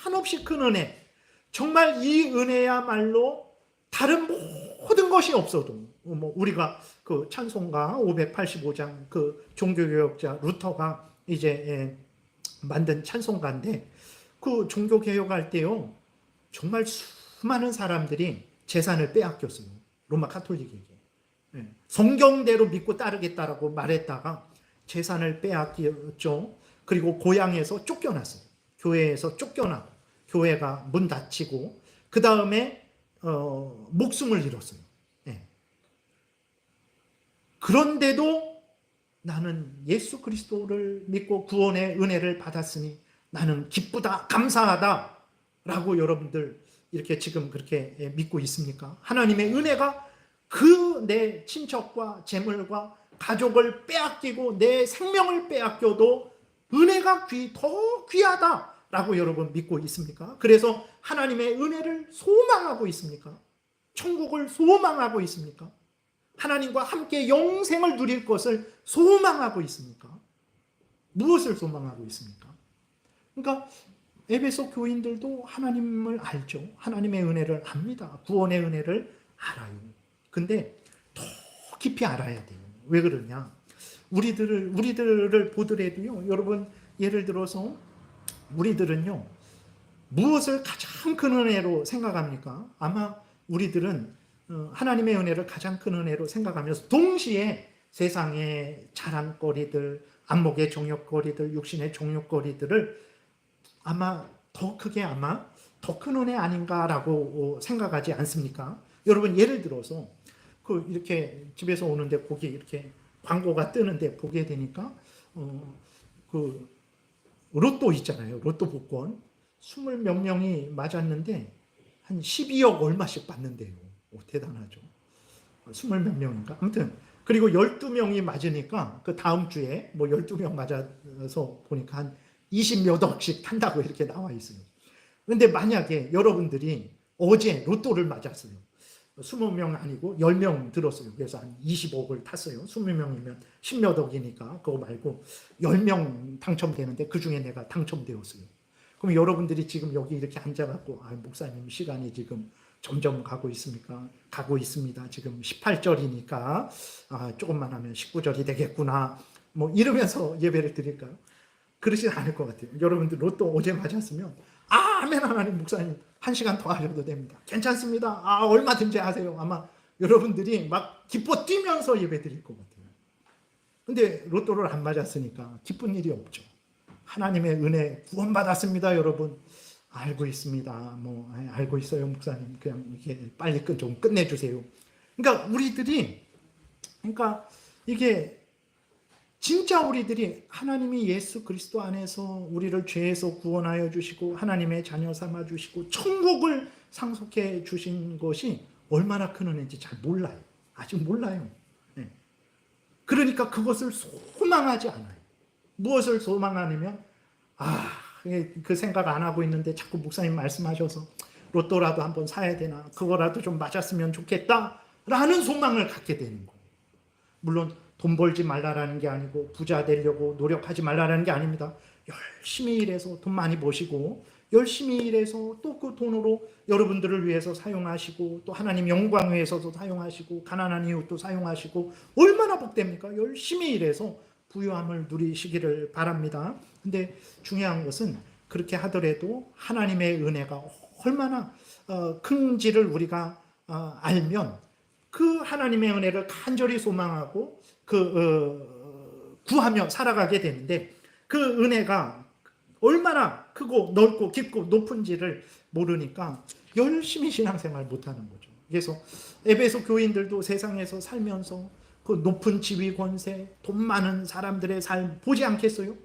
S1: 한없이 큰 은혜, 정말 이 은혜야말로 다른 모든 것이 없어도 우리가 그 찬송가 585장 그 종교개혁자 루터가 이제 만든 찬송가인데 그 종교개혁할 때요 정말 수많은 사람들이 재산을 빼앗겼어요. 로마 카톨릭에게. 성경대로 믿고 따르겠다라고 말했다가 재산을 빼앗겼죠. 그리고 고향에서 쫓겨났어요. 교회에서 쫓겨나고 교회가 문 닫히고 그 다음에 목숨을 잃었어요. 그런데도 나는 예수 그리스도를 믿고 구원의 은혜를 받았으니 나는 기쁘다, 감사하다 라고 여러분들 이렇게 지금 그렇게 믿고 있습니까? 하나님의 은혜가 그 내 친척과 재물과 가족을 빼앗기고 내 생명을 빼앗겨도 은혜가 더 귀하다라고 여러분 믿고 있습니까? 그래서 하나님의 은혜를 소망하고 있습니까? 천국을 소망하고 있습니까? 하나님과 함께 영생을 누릴 것을 소망하고 있습니까? 무엇을 소망하고 있습니까? 그러니까 에베소 교인들도 하나님을 알죠. 하나님의 은혜를 압니다. 구원의 은혜를 알아요. 근데 더 깊이 알아야 돼요. 왜 그러냐? 우리들을 보더라도요. 여러분 예를 들어서 우리들은요. 무엇을 가장 큰 은혜로 생각합니까? 아마 우리들은 하나님의 은혜를 가장 큰 은혜로 생각하면서 동시에 세상의 자랑거리들, 안목의 정욕거리들, 육신의 정욕거리들을 아마 더 크게 아마 더 큰 은혜 아닌가라고 생각하지 않습니까? 여러분 예를 들어서 이렇게 집에서 오는데 거기 이렇게 광고가 뜨는데 보게 되니까 그 로또 있잖아요. 로또 복권 20몇 명이 맞았는데 한 12억 얼마씩 받는데요. 대단하죠. 20몇 명인가? 아무튼 그리고 12명이 맞으니까 그 다음 주에 뭐 12명 맞아서 보니까 한 20몇 억씩 탄다고 이렇게 나와 있어요. 그런데 만약에 여러분들이 어제 로또를 맞았어요. 20명 아니고 10명 들었어요. 그래서 한 20억을 탔어요. 20명이면 10몇 억이니까 그거 말고 10명 당첨되는데 그중에 내가 당첨되었어요. 그럼 여러분들이 지금 여기 이렇게 앉아갖고 목사님 시간이 지금 점점 가고 있습니까? 가고 있습니다. 지금 18절이니까 조금만 하면 19절이 되겠구나. 뭐 이러면서 예배를 드릴까요? 그러진 않을 것 같아요. 여러분들 로또 어제 맞았으면 아멘 하나님 목사님 1시간 더 하셔도 됩니다. 괜찮습니다. 얼마든지 하세요. 아마 여러분들이 막 기뻐 뛰면서 예배 드릴 것 같아요. 근데 로또를 안 맞았으니까 기쁜 일이 없죠. 하나님의 은혜 구원받았습니다, 여러분. 알고 있습니다. 뭐 알고 있어요, 목사님. 그냥 이게 빨리 좀 끝내주세요. 그러니까 그러니까 이게 진짜 우리들이 하나님이 예수 그리스도 안에서 우리를 죄에서 구원하여 주시고 하나님의 자녀 삼아 주시고 천국을 상속해 주신 것이 얼마나 큰 은혜인지 잘 몰라요. 아직 몰라요. 네. 그러니까 그것을 소망하지 않아요. 무엇을 소망하냐면 그 생각 안 하고 있는데 자꾸 목사님 말씀하셔서 로또라도 한번 사야 되나 그거라도 좀 맞았으면 좋겠다라는 소망을 갖게 되는 거예요. 물론 돈 벌지 말라라는 게 아니고 부자 되려고 노력하지 말라라는 게 아닙니다. 열심히 일해서 돈 많이 버시고 열심히 일해서 또 그 돈으로 여러분들을 위해서 사용하시고 또 하나님 영광 위해서도 사용하시고 가난한 이웃도 사용하시고 얼마나 복됩니까? 열심히 일해서 부유함을 누리시기를 바랍니다. 근데 중요한 것은 그렇게 하더라도 하나님의 은혜가 얼마나 큰지를 우리가 알면 그 하나님의 은혜를 간절히 소망하고 구하며 살아가게 되는데 그 은혜가 얼마나 크고 넓고 깊고 높은지를 모르니까 열심히 신앙생활 못하는 거죠. 그래서 에베소 교인들도 세상에서 살면서 그 높은 지위 권세, 돈 많은 사람들의 삶 보지 않겠어요?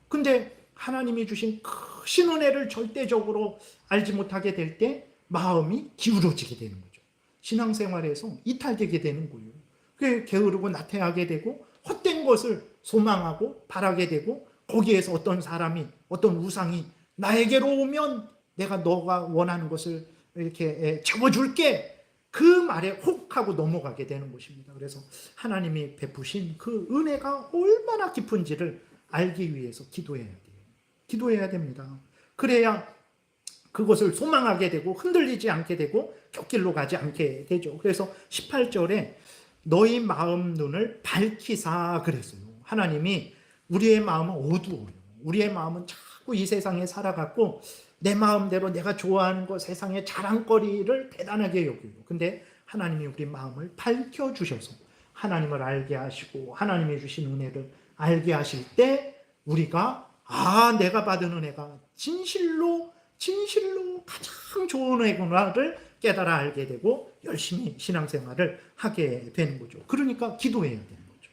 S1: 근데 하나님이 주신 크신 은혜를 절대적으로 알지 못하게 될 때 마음이 기울어지게 되는 거죠. 신앙생활에서 이탈되게 되는 거예요. 그게 게으르고 나태하게 되고 헛된 것을 소망하고 바라게 되고 거기에서 어떤 사람이 어떤 우상이 나에게로 오면 내가 너가 원하는 것을 이렇게 채워줄게 그 말에 혹 하고 넘어가게 되는 것입니다. 그래서 하나님이 베푸신 그 은혜가 얼마나 깊은지를 알기 위해서 기도해야 돼요. 기도해야 됩니다. 그래야 그것을 소망하게 되고 흔들리지 않게 되고 곁길로 가지 않게 되죠. 그래서 18절에 너희 마음 눈을 밝히사 그랬어요. 하나님이 우리의 마음은 어두워요. 우리의 마음은 자꾸 이 세상에 살아갔고 내 마음대로 내가 좋아하는 것 세상의 자랑거리를 대단하게 여겨요. 근데 하나님이 우리 마음을 밝혀주셔서 하나님을 알게 하시고 하나님이 주신 은혜를 알게 하실 때 우리가 내가 받은 은혜가 진실로 가장 좋은 은혜구나를 깨달아 알게 되고 열심히 신앙생활을 하게 되는 거죠. 그러니까 기도해야 되는 거죠.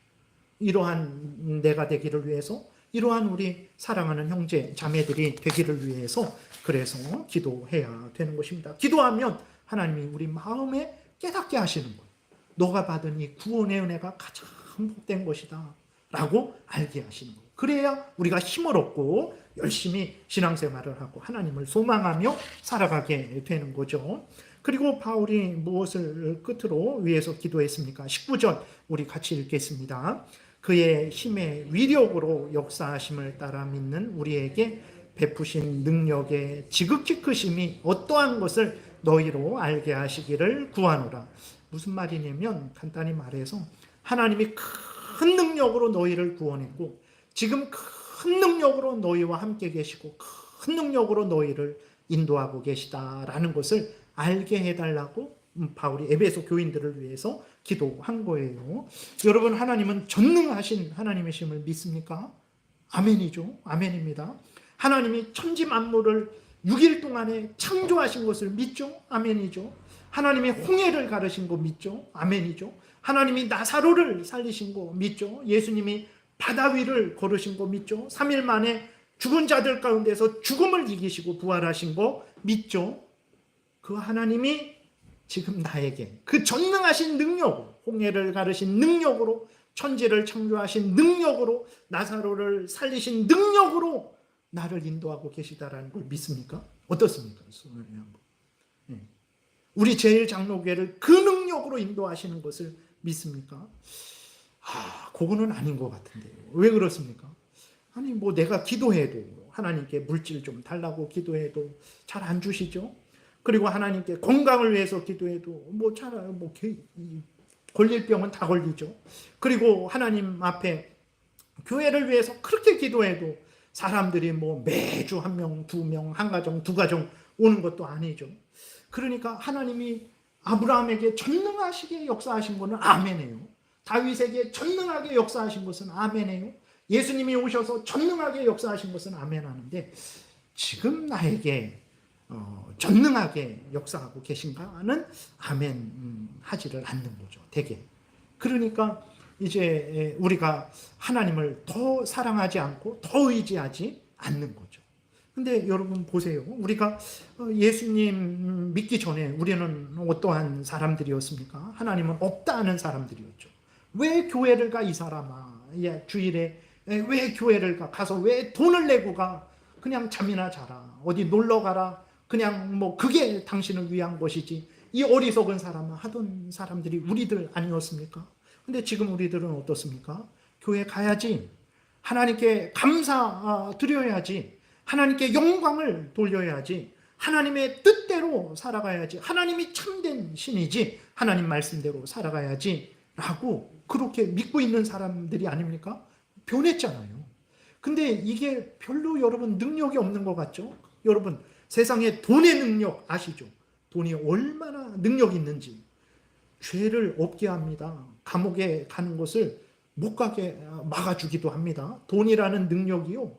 S1: 이러한 내가 되기를 위해서 이러한 우리 사랑하는 형제 자매들이 되기를 위해서 그래서 기도해야 되는 것입니다. 기도하면 하나님이 우리 마음에 깨닫게 하시는 거예요. 너가 받은 이 구원의 은혜가 가장 복된 것이다 라고 알게 하시는 거예요. 그래야 우리가 힘을 얻고 열심히 신앙생활을 하고 하나님을 소망하며 살아가게 되는 거죠. 그리고 바울이 무엇을 끝으로 위해서 기도했습니까? 19절 우리 같이 읽겠습니다. 그의 힘의 위력으로 역사하심을 따라 믿는 우리에게 베푸신 능력의 지극히 크심이 어떠한 것을 너희로 알게 하시기를 구하노라. 무슨 말이냐면 간단히 말해서 하나님이 큰 능력으로 너희를 구원했고 지금 큰 능력으로 너희와 함께 계시고 큰 능력으로 너희를 인도하고 계시다라는 것을 알게 해달라고 바울이 에베소 교인들을 위해서 기도한 거예요. 여러분, 하나님은 전능하신 하나님이심을 믿습니까? 아멘이죠. 아멘입니다. 하나님이 천지 만물을 6일 동안에 창조하신 것을 믿죠. 아멘이죠. 하나님이 홍해를 가르신 거 믿죠. 아멘이죠. 하나님이 나사로를 살리신 거 믿죠. 예수님이 바다 위를 걸으신 거 믿죠. 3일 만에 죽은 자들 가운데서 죽음을 이기시고 부활하신 거 믿죠. 그 하나님이 지금 나에게 그 전능하신 능력으로, 홍해를 가르신 능력으로, 천지를 창조하신 능력으로, 나사로를 살리신 능력으로 나를 인도하고 계시다라는 걸 믿습니까? 어떻습니까? 우리 제일장로교회를 그 능력으로 인도하시는 것을 믿습니까? 그거는 아닌 것 같은데요. 왜 그렇습니까? 아니, 뭐 내가 기도해도 하나님께 물질 좀 달라고 기도해도 잘 안 주시죠? 그리고 하나님께 건강을 위해서 기도해도 걸릴 병은 다 걸리죠. 그리고 하나님 앞에 교회를 위해서 그렇게 기도해도 사람들이 뭐 매주 1명, 2명, 한 가정, 2가정 오는 것도 아니죠. 그러니까 하나님이 아브라함에게 전능하시게 역사하신 것은 아멘이에요. 다윗에게 전능하게 역사하신 것은 아멘이에요. 예수님이 오셔서 전능하게 역사하신 것은 아멘하는데 지금 나에게 전능하게 역사하고 계신가는 아멘 하지를 않는 거죠. 되게. 그러니까 이제 우리가 하나님을 더 사랑하지 않고 더 의지하지 않는 거죠. 근데 여러분 보세요. 우리가 예수님 믿기 전에 우리는 어떠한 사람들이었습니까? 하나님은 없다는 사람들이었죠. 왜 교회를 가 이 사람아? 주일에 왜 교회를 가? 가서 왜 돈을 내고 가? 그냥 잠이나 자라. 어디 놀러 가라. 그냥 뭐 그게 당신을 위한 것이지. 이 어리석은 사람은 하던 사람들이 우리들 아니었습니까? 근데 지금 우리들은 어떻습니까? 교회 가야지. 하나님께 감사 드려야지. 하나님께 영광을 돌려야지. 하나님의 뜻대로 살아가야지. 하나님이 참된 신이지. 하나님 말씀대로 살아가야지. 라고 그렇게 믿고 있는 사람들이 아닙니까? 변했잖아요. 근데 이게 별로 여러분 능력이 없는 것 같죠? 여러분 세상에 돈의 능력 아시죠? 돈이 얼마나 능력이 있는지. 죄를 없게 합니다. 감옥에 가는 것을 못 가게 막아주기도 합니다. 돈이라는 능력이요.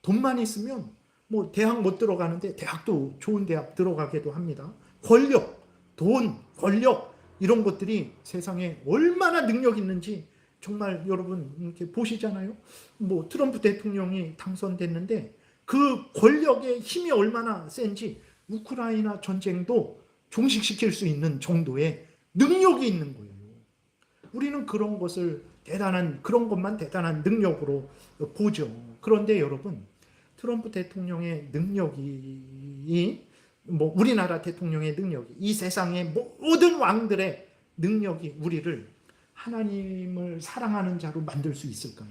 S1: 돈만 있으면 뭐 대학 못 들어가는데 대학도 좋은 대학 들어가기도 합니다. 권력, 돈, 권력 이런 것들이 세상에 얼마나 능력 있는지 정말 여러분 이렇게 보시잖아요. 뭐 트럼프 대통령이 당선됐는데 그 권력의 힘이 얼마나 센지 우크라이나 전쟁도 종식시킬 수 있는 정도의 능력이 있는 거예요. 우리는 그런 것을 그런 것만 대단한 능력으로 보죠. 그런데 여러분, 트럼프 대통령의 능력이 뭐 우리나라 대통령의 능력이 이 세상의 모든 왕들의 능력이 우리를 하나님을 사랑하는 자로 만들 수 있을까요?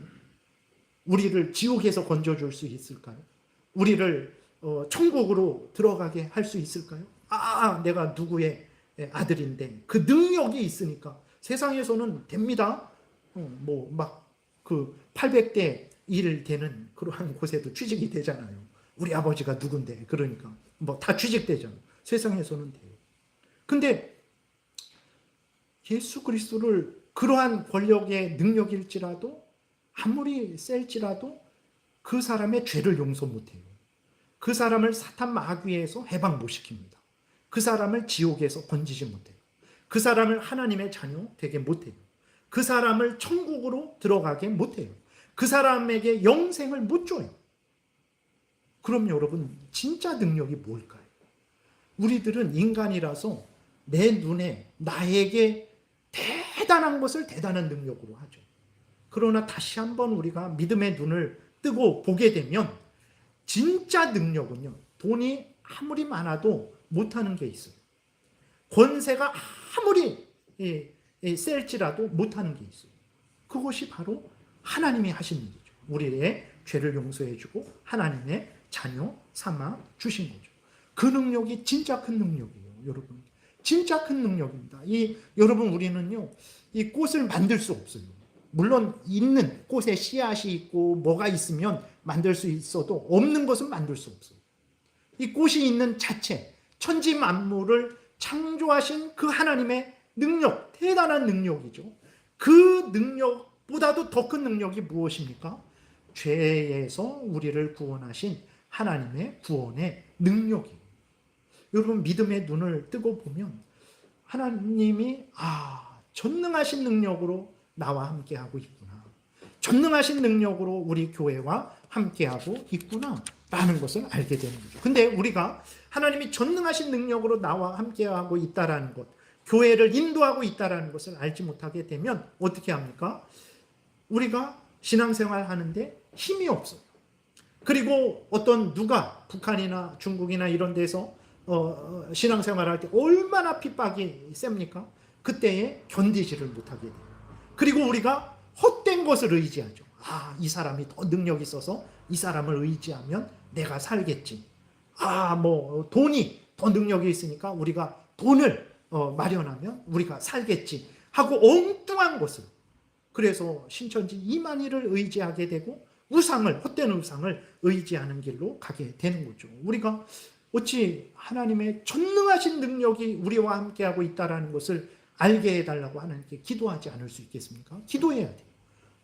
S1: 우리를 지옥에서 건져줄 수 있을까요? 우리를 천국으로 들어가게 할 수 있을까요? 내가 누구의 아들인데 그 능력이 있으니까 세상에서는 됩니다. 뭐 막 그 800대 1 되는 그러한 곳에도 취직이 되잖아요. 우리 아버지가 누군데 그러니까 뭐 다 취직되잖아요. 세상에서는 돼요. 근데 예수 그리스도를 그러한 권력의 능력일지라도 아무리 셀지라도 그 사람의 죄를 용서 못해요. 그 사람을 사탄 마귀에서 해방 못 시킵니다. 그 사람을 지옥에서 건지지 못해요. 그 사람을 하나님의 자녀 되게 못해요. 그 사람을 천국으로 들어가게 못해요. 그 사람에게 영생을 못 줘요. 그럼 여러분 진짜 능력이 뭘까요? 우리들은 인간이라서 내 눈에 나에게 대단한 것을 대단한 능력으로 하죠. 그러나 다시 한번 우리가 믿음의 눈을 뜨고 보게 되면 진짜 능력은요, 돈이 아무리 많아도 못하는 게 있어요. 권세가 아무리 셀지라도 못하는 게 있어요. 그것이 바로 하나님이 하신 일이죠. 우리의 죄를 용서해주고 하나님의 자녀 삼아 주신 거죠. 그 능력이 진짜 큰 능력이에요. 여러분, 진짜 큰 능력입니다. 여러분, 우리는요, 이 꽃을 만들 수 없어요. 물론 있는 꽃에 씨앗이 있고 뭐가 있으면 만들 수 있어도 없는 것은 만들 수 없어요. 이 꽃이 있는 자체, 천지 만물을 창조하신 그 하나님의 능력, 대단한 능력이죠. 그 능력보다도 더 큰 능력이 무엇입니까? 죄에서 우리를 구원하신 하나님의 구원의 능력이에요. 여러분, 믿음의 눈을 뜨고 보면 하나님이 전능하신 능력으로 나와 함께하고 있구나. 전능하신 능력으로 우리 교회와 함께하고 있구나 라는 것을 알게 되는 거죠. 근데 우리가 하나님이 전능하신 능력으로 나와 함께하고 있다라는 것, 교회를 인도하고 있다라는 것을 알지 못하게 되면 어떻게 합니까? 우리가 신앙생활 하는데 힘이 없어요. 그리고 누가 북한이나 중국이나 이런 데서 신앙생활 할 때 얼마나 핍박이 셉니까? 그때에 견디지를 못하게 돼요. 그리고 우리가 헛된 것을 의지하죠. 이 사람이 더 능력이 있어서 이 사람을 의지하면 내가 살겠지. 돈이 더 능력이 있으니까 우리가 돈을 마련하면 우리가 살겠지 하고 엉뚱한 것을, 그래서 신천지 이만희를 의지하게 되고 헛된 우상을 의지하는 길로 가게 되는 거죠. 우리가 어찌 하나님의 전능하신 능력이 우리와 함께하고 있다는 것을 알게 해달라고 하나님께 기도하지 않을 수 있겠습니까? 기도해야 돼요.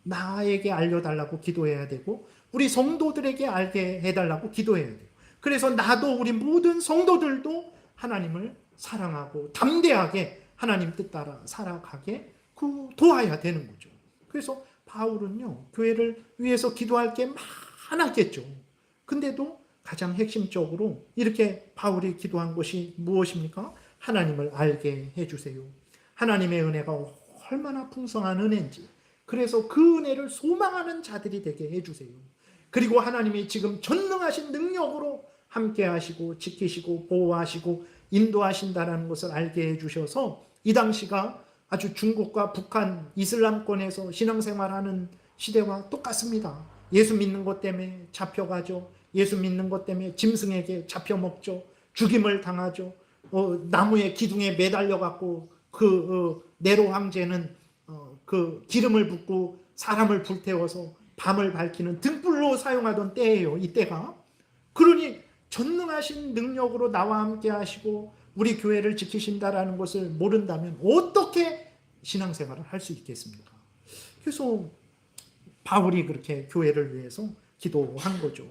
S1: 나에게 알려달라고 기도해야 되고 우리 성도들에게 알게 해달라고 기도해야 돼요. 그래서 나도 우리 모든 성도들도 하나님을 사랑하고 담대하게 하나님 뜻 따라 살아가게 도와야 되는 거죠. 그래서 바울은요, 교회를 위해서 기도할 게 많았겠죠. 근데도 가장 핵심적으로 이렇게 바울이 기도한 것이 무엇입니까? 하나님을 알게 해주세요. 하나님의 은혜가 얼마나 풍성한 은혜인지, 그래서 그 은혜를 소망하는 자들이 되게 해주세요. 그리고 하나님이 지금 전능하신 능력으로 함께 하시고 지키시고 보호하시고 인도하신다는 것을 알게 해주셔서 이 당시가 아주 중국과 북한 이슬람권에서 신앙생활하는 시대와 똑같습니다. 예수 믿는 것 때문에 잡혀가죠. 예수 믿는 것 때문에 짐승에게 잡혀먹죠. 죽임을 당하죠. 나무의 기둥에 매달려갖고 네로 황제는 그 기름을 붓고 사람을 불태워서 밤을 밝히는 등불로 사용하던 때예요. 이때가. 그러니 전능하신 능력으로 나와 함께 하시고 우리 교회를 지키신다라는 것을 모른다면 어떻게 신앙생활을 할 수 있겠습니까? 그래서 바울이 그렇게 교회를 위해서 기도한 거죠.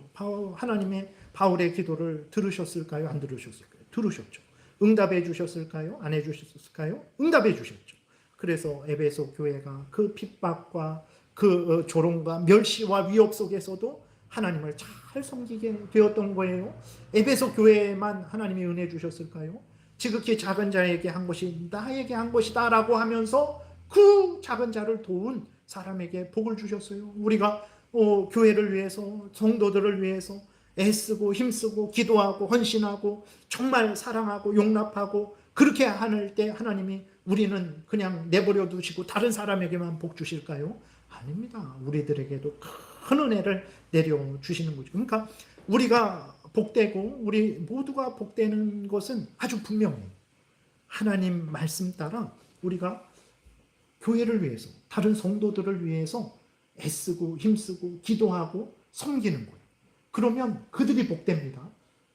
S1: 하나님의 바울의 기도를 들으셨을까요? 안 들으셨을까요? 들으셨죠. 응답해 주셨을까요? 안 해주셨을까요? 응답해 주셨죠. 그래서 에베소 교회가 그 핍박과 그 조롱과 멸시와 위협 속에서도 하나님을 잘 섬기게 되었던 거예요. 에베소 교회에만 하나님이 은혜 주셨을까요? 지극히 작은 자에게 한 것이 나에게 한 것이다 라고 하면서 그 작은 자를 도운 사람에게 복을 주셨어요. 우리가 교회를 위해서, 성도들을 위해서 애쓰고 힘쓰고 기도하고 헌신하고 정말 사랑하고 용납하고 그렇게 하는 때 하나님이 우리는 그냥 내버려 두시고 다른 사람에게만 복 주실까요? 아닙니다. 우리들에게도 큰 은혜를 내려주시는 거죠. 그러니까 우리가 복되고 우리 모두가 복되는 것은 아주 분명해요. 하나님 말씀 따라 우리가 교회를 위해서, 다른 성도들을 위해서 애쓰고 힘쓰고 기도하고 섬기는 거예요. 그러면 그들이 복됩니다.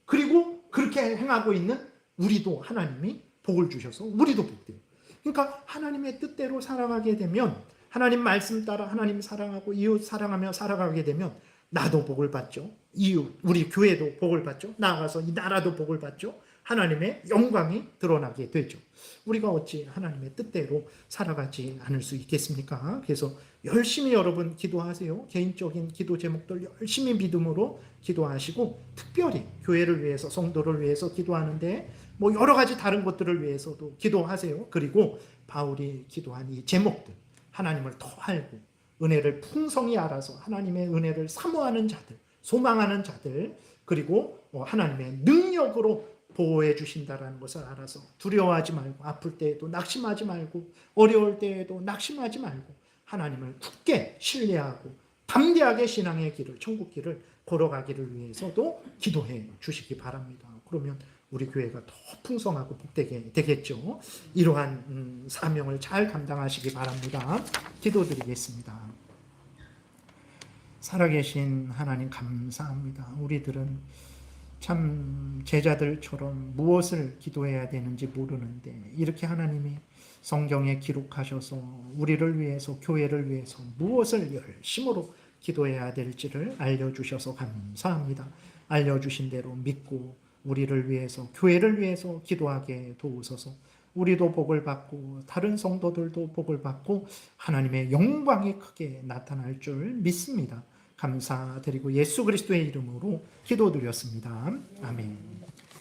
S1: 그리고 그렇게 행하고 있는 우리도 하나님이 복을 주셔서 우리도 복돼요. 그러니까 하나님의 뜻대로 살아가게 되면, 하나님 말씀 따라 하나님 사랑하고 이웃 사랑하며 살아가게 되면 나도 복을 받죠. 이웃, 우리 교회도 복을 받죠. 나아가서 이 나라도 복을 받죠. 하나님의 영광이 드러나게 되죠. 우리가 어찌 하나님의 뜻대로 살아가지 않을 수 있겠습니까? 그래서 열심히 여러분 기도하세요. 개인적인 기도 제목들 열심히 믿음으로 기도하시고, 특별히 교회를 위해서, 성도를 위해서 기도하는데 여러 가지 다른 것들을 위해서도 기도하세요. 그리고 바울이 기도한 이 제목들, 하나님을 더 알고 은혜를 풍성히 알아서 하나님의 은혜를 사모하는 자들, 소망하는 자들, 그리고 하나님의 능력으로 보호해 주신다라는 것을 알아서 두려워하지 말고, 아플 때에도 낙심하지 말고, 어려울 때에도 낙심하지 말고 하나님을 굳게 신뢰하고 담대하게 신앙의 길을, 천국 길을 걸어가기를 위해서도 기도해 주시기 바랍니다. 그러면 우리 교회가 더 풍성하고 복되게 되겠죠. 이러한 사명을 잘 감당하시기 바랍니다. 기도드리겠습니다. 살아계신 하나님 감사합니다. 우리들은 참 제자들처럼 무엇을 기도해야 되는지 모르는데 이렇게 하나님이 성경에 기록하셔서 우리를 위해서 교회를 위해서 무엇을 열심으로 기도해야 될지를 알려주셔서 감사합니다. 알려주신 대로 믿고 우리를 위해서 교회를 위해서 기도하게 도우소서. 우리도 복을 받고 다른 성도들도 복을 받고 하나님의 영광이 크게 나타날 줄 믿습니다. 감사드리고 예수 그리스도의 이름으로 기도드렸습니다. 아멘.